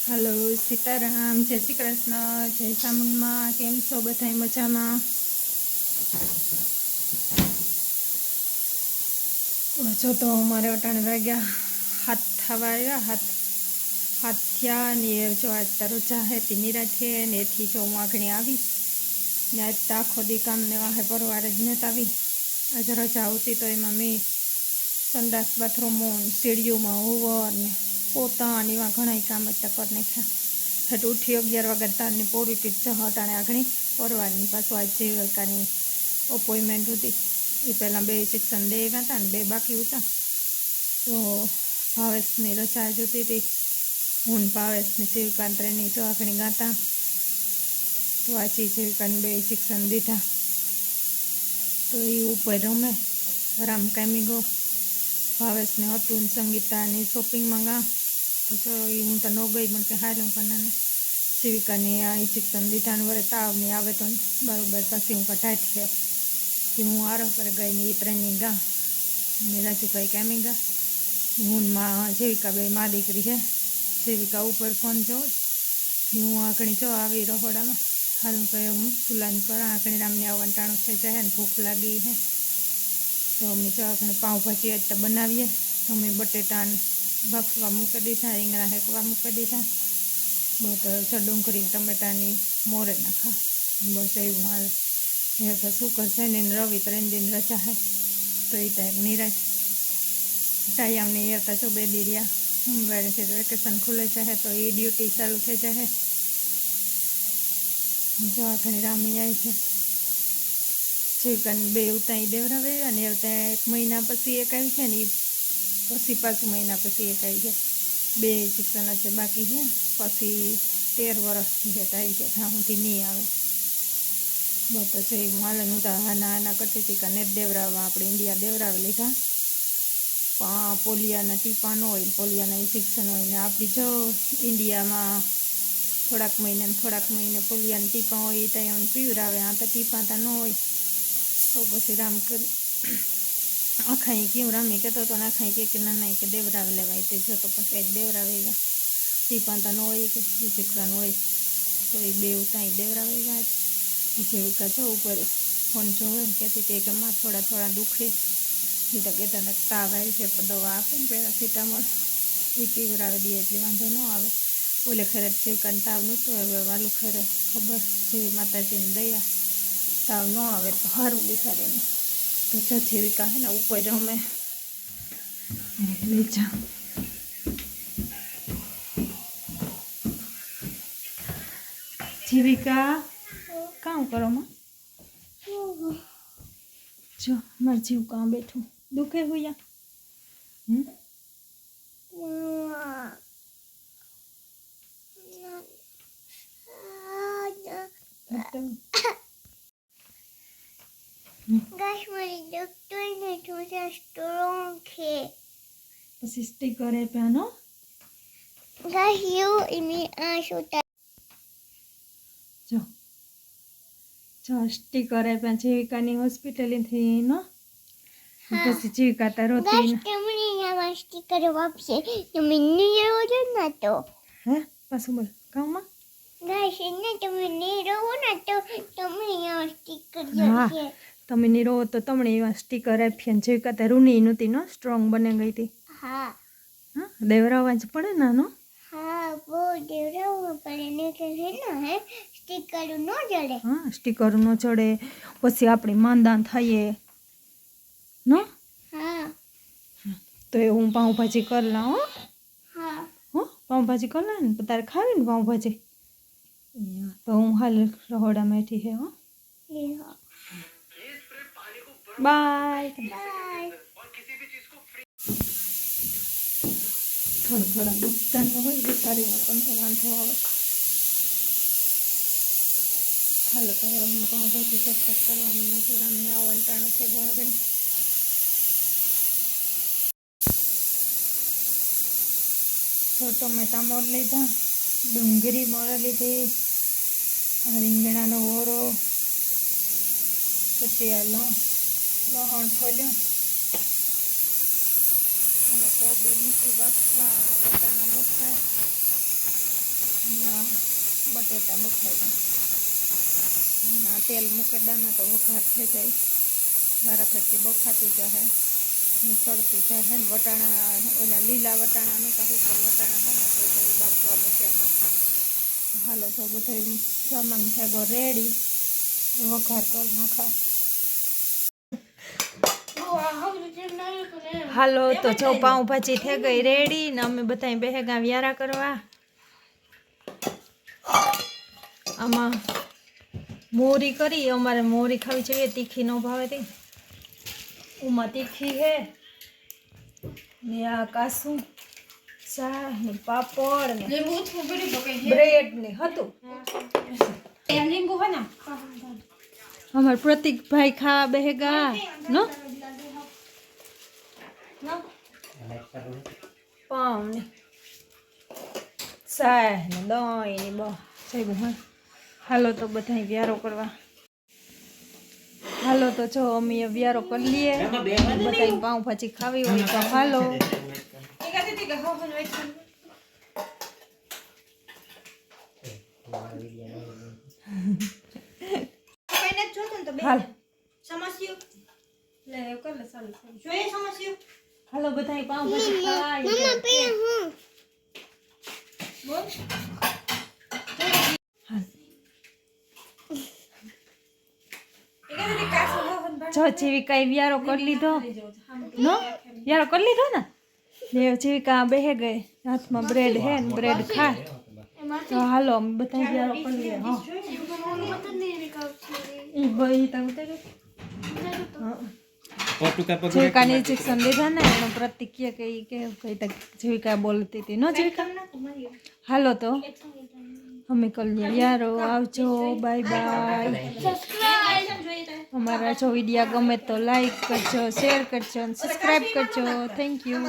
Hello Sitaram, જય શ્રી કૃષ્ણ, જય ચામુંડમાં. કેમ છો બધાય? મજામાં? જો તો અમારે અટાણે વાગ્યા હાથ થવા આવ્યા, હાથ થયા ને. જો આજ તો રજા હે તે નિરાથે ને એથી જો હું આગળ આવી ને આજ તો આખો દી કામને વાહે પરવારે જ નથી આવી. આજે રજા આવતી તો એમાં મેં સંડાસ બાથરૂમો સીડીઓમાં ઓવર ને પોતા ને એવા ઘણા કામ જ કરી નાખ્યા. એટલે ઉઠી 11 વાગ્યા તારની પૂરી ટીપ હટાણે આગળ પરવાની. પાછું આજ જીવકાની અપોઇન્ટમેન્ટ હતી. એ પહેલાં 2 શિક્ષણ દે આવ્યા હતા ને 2 બાકી હતા. તો ભાવેશની રજા જોતી હતી. હું ભાવેશની જીવિકા ટ્રેનિંગ જો આગળ ગાતા. તો આજે જીવિકાને 2 શિક્ષણ દીધા. તો એ ઉપર રમે રામ કામી ગો. ભાવેશને હતું ને સંગીતાની શોપિંગમાં ગા. તો ચલો એ હું તો ન ગઈ પણ કે હાલ હું કને જીવિકાને આ શિક્ષણ દીધા ને વરે તાવ નહીં આવે તો બરાબર પછી હું કઢાઈ છે કે હું આરો પર ગઈ ને એ ટ્રેનિંગ ગા ને રાજુભાઈ કામી ગા. હું માં જીવિકા 2 મા દીકરી છે. જીવિકા ઉપર ફોન જોઉં ને હું આંકણી જો આવી રહોડામાં હાલ હું કહે હું ફૂલાન કરા આંકણી રામને આવવાનું ટાણું થઈ જાય ને ભૂખ લાગી છે. તો અમે જો આંકણી પાઉંભાજી આજ તો બનાવીએ. અમે બટેટા બાફવા મૂકી દીધા, રીંગણા હેકવા મૂકી દીધા. બહુ ડુંગળી ટમેટાની મોરે નાખા. બસ એવું હાલે. એ તો શું કરશે ને રવિ 3 દિન રજા હે તો એ ટાઈમ નિરાશ ટાઈમને એ હતા જો 2 દીરિયા સોમવારે છે વેકેશન ખુલે છે તો એ ડ્યુટી ચાલુ થઈ જાય. જો ઘણી રામી આવી છે. જીવકાને 2 ઉતાઈ દેવરાવે અને ત્યાં 1 મહિના પછી એક આવી છે ને એ પછી પાછું મહિના પછી એક આવી છે. 2 શિક્ષણ છે બાકી છે. પછી 13 વર્ષની છે આવી છે ત્યાં સુધી નહીં આવે. બસ તો છે હાલે. હું તો નાના કરતી હતી કે નેટ દેવરાવવા આપણે ઇન્ડિયા દેવરાવી લીધા. પોલિયાના ટીપા ન હોય, પોલિયાના શિક્ષણ હોય ને આપણી જો ઇન્ડિયામાં થોડાક મહિને પોલિયાના ટીપા હોય એ ત્યાં પીવરાવે. આ તો ટીપા તો ન હોય. તો પછી રામ આખાઈ કેવું રામી કહેતો હતો ને આખાઈ કે ના કે દેવરાવે લેવાય તે જો તો પછી આજ દેવરાવે ગયા. ટીપા તો ન હોય કે શિક્ષણ હોય તો એ 2 ઉતાઈ દેવરાવે ગયા. જીવિકા જો ઉપર ફોન જોવે ને કહેતી હતી કે માં થોડા દુખે. એ તો કહેતા હતા તાવ આવી છે પણ દવા આપે ને પેરાસિટામોલ એ પીવરાવી દે એટલે વાંધો ન આવે. ઓલે ખેરે જીવિકાને તાવ નહોતો હવે વાલું ખેરે ખબર જેવી માતાજીને દયા તાવ ન આવે તો સારું બિચારીને. તો જો જીવિકા હે ને ઉપર રમે લઈ જા. જીવિકા કામ કરો માં? જો મારે જીવ કાં બેઠું દુખે હોયા. Guys, મારી ડોક્ટર ને થોડા સ્ટ્રોંગ છે. પછી સ્ટીકર આપ્યાનો. Guys, you ini sudah. જો સ્ટીકર આપ્યા જીવિકાની હોસ્પિટલથી નો. પછી જીવિકા તો રોતી Guys, તમને આવા સ્ટીકર આપશે. તમે નહીં રહો ને તો. હે પાછું બોલ કામમાં. Guys, એને તમે નહીં રહો ને તો તમે આવા સ્ટીકર હા જોશે. તમે નહીં રહો તો તમને એવા સ્ટીકર આપ્યા. જીવિકા તો રૂની નહોતી નો સ્ટ્રોંગ બને ગઈ હતી. હા દેવરાવા જ પડે નાનો. હા બહુ દેવરાવું પડે ને કે છે ને હે સ્ટીકર ન જડે. હા સ્ટીકર ન ચડે પછી આપણે માંદા થઈએ નો. હા તો એ હું પાઉંભાજી કરી લઉં. હા હો પાઉંભાજી કરી લે ને તારે ખાવી ને પાઉંભાજી. તો હું હાલ રહોડામાં બેઠી છે. હો હા બાય. બાય. થોડા દુખતા હોય બિચારી પણ વાંધો આવે. હાલો તો હું પાઉંભાજી ચટચટ કરવાનું નથી. રામને આવવાનું ટાણું થઈ ગયું. તો ટમેટા મોર લીધા, ડુંગળી મોર લીધી, રીંગણાનો ઓરો, પછી આ લસણ ફોલ્યું અને કોબી મૂકી બાફવા, બટાણા બફાય બટેટા બફાયા. આ તેલ મૂકે દાના તો વઘાર થઈ જાય. વારાફરતી બફાતી જાય, નીકળતી જાય ને વટાણા ઓલા લીલા વટાણા નહોતા ઉપર વટાણા હતા તો એ બાફવા મૂક્યા. હાલો તો બધો સામાન થયો રેડી, વઘાર કરી નાખા. હાલો તો જો પાઉંભાજી થઈ ગઈ રેડી ને અમે બધા બેહેગા વ્યારા કરવા. આમાં મોરી કરી, અમારે મોરી ખાવી જોઈએ, તીખી ન ભાવે તે. ઉમાં તીખી હે ને આ કાસું ચા ને પાપડ ને બ્રેડ ને હતું. અમાર પ્રતિકભાઈ ખાવા બેહેગા નો પાઉં ને ચા ને દહીં ને બસ થઈ ગયું. હાલો તો બધા વ્યારો કરવા. હાલો તો જો અમે વ્યારો કરી લઈએ. બધા પાઉંભાજી ખાવી હોય તો હાલો. હાલો બધા પાઉંભાજી ખાવા. જો જીવિકા વ્યારો કરી લીધો નો, વ્યારો કરી લીધો ને. જીવિકા બેહે ગઈ, હાથમાં બ્રેડ હે ને બ્રેડ ખા. તો હાલો અમે બધા વ્યારો કરી લઈએ. હા ઈ ભાઈ તો ઉતરે. જીવિકાની ઇન્જેક્શન લીધા ને એનો પ્રતિક્રિયા કે ઈ કે ભાઈ તક જીવિકા બોલતી હતી નો જીવિકા. હાલો તો અમે કરી લઈએ વ્યારો. આવજો, બાય બાય. અમારા જો વિડીયો ગમે તો લાઈક કરજો, શેર કરજો અને સબસ્ક્રાઈબ કરજો. Thank you.